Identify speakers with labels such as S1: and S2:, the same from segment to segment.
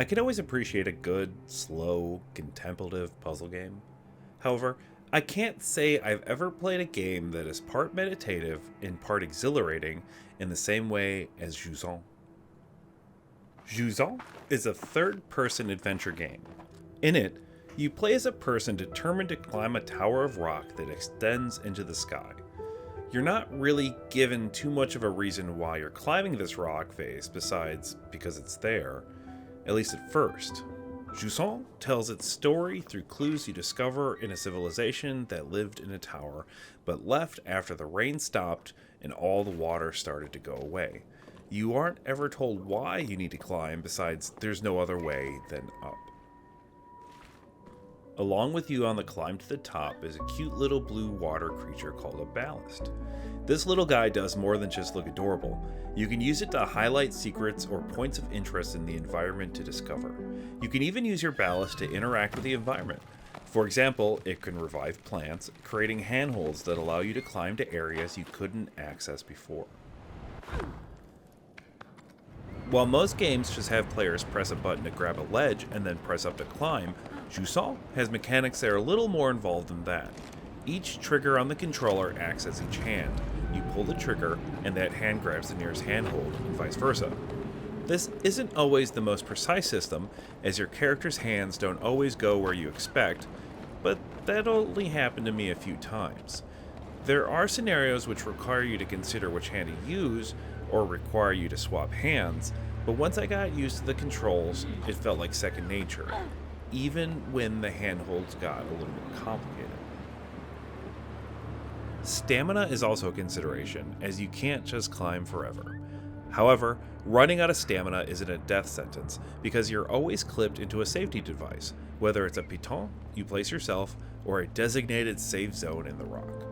S1: I can always appreciate a good, slow, contemplative puzzle game. However, I can't say I've ever played a game that is part meditative and part exhilarating in the same way as Jusant. Jusant is a third person adventure game. In it, you play as a person determined to climb a tower of rock that extends into the sky. You're not really given too much of a reason why you're climbing this rock face besides because it's there, at least at first. Jusant tells its story through clues you discover in a civilization that lived in a tower, but left after the rain stopped and all the water started to go away. You aren't ever told why you need to climb, besides there's no other way than up. Along with you on the climb to the top is a cute little blue water creature called a ballast. This little guy does more than just look adorable. You can use it to highlight secrets or points of interest in the environment to discover. You can even use your ballast to interact with the environment. For example, it can revive plants, creating handholds that allow you to climb to areas you couldn't access before. While most games just have players press a button to grab a ledge and then press up to climb, Jusant has mechanics that are a little more involved than that. Each trigger on the controller acts as each hand. You pull the trigger, and that hand grabs the nearest handhold, and vice versa. This isn't always the most precise system, as your character's hands don't always go where you expect, but that only happened to me a few times. There are scenarios which require you to consider which hand to use, or require you to swap hands, but once I got used to the controls, it felt like second nature, even when the handholds got a little more complicated. Stamina is also a consideration, as you can't just climb forever. However, running out of stamina isn't a death sentence, because you're always clipped into a safety device, whether it's a piton you place yourself, or a designated safe zone in the rock.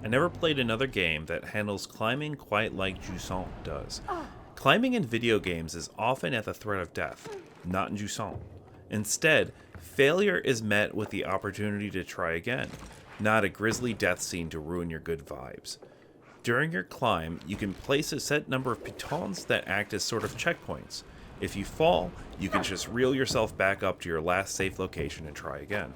S1: I never played another game that handles climbing quite like Jusant does. Climbing in video games is often at the threat of death, not in Jusant. Instead, failure is met with the opportunity to try again, not a grisly death scene to ruin your good vibes. During your climb, you can place a set number of pitons that act as sort of checkpoints. If you fall, you can just reel yourself back up to your last safe location and try again.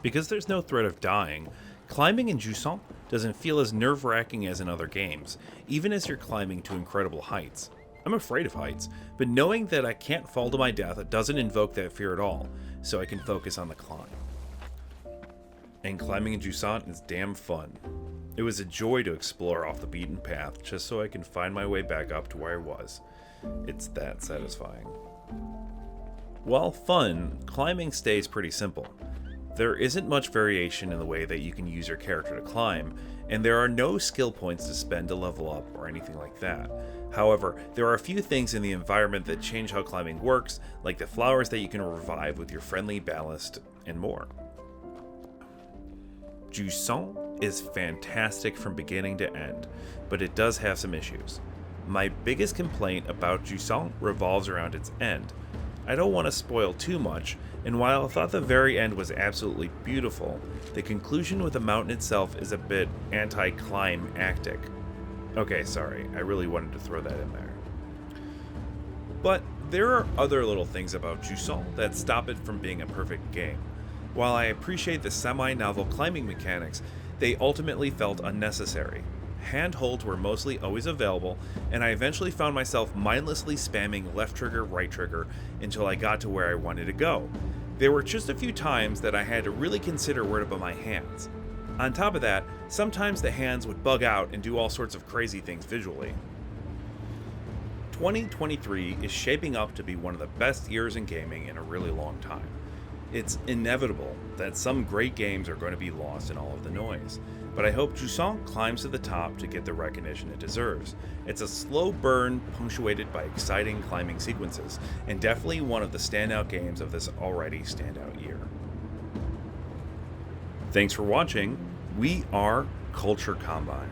S1: Because there's no threat of dying, climbing in Jusant doesn't feel as nerve-wracking as in other games, even as you're climbing to incredible heights. I'm afraid of heights, but knowing that I can't fall to my death doesn't invoke that fear at all, so I can focus on the climb. And climbing in Jusant is damn fun. It was a joy to explore off the beaten path just so I can find my way back up to where I was. It's that satisfying. While fun, climbing stays pretty simple. There isn't much variation in the way that you can use your character to climb, and there are no skill points to spend to level up or anything like that. However, there are a few things in the environment that change how climbing works, like the flowers that you can revive with your friendly ballast, and more. Jusant is fantastic from beginning to end, but it does have some issues. My biggest complaint about Jusant revolves around its end. I don't want to spoil too much, and while I thought the very end was absolutely beautiful, the conclusion with the mountain itself is a bit anticlimactic. Okay, sorry, I really wanted to throw that in there. But there are other little things about Jusant that stop it from being a perfect game. While I appreciate the semi-novel climbing mechanics, they ultimately felt unnecessary. Handholds were mostly always available, and I eventually found myself mindlessly spamming left trigger, right trigger until I got to where I wanted to go. There were just a few times that I had to really consider where to put my hands. On top of that, sometimes the hands would bug out and do all sorts of crazy things visually. 2023 is shaping up to be one of the best years in gaming in a really long time. It's inevitable that some great games are going to be lost in all of the noise, but I hope Jusant climbs to the top to get the recognition it deserves. It's a slow burn punctuated by exciting climbing sequences, and definitely one of the standout games of this already standout year. Thanks for watching. We are Culture Combine.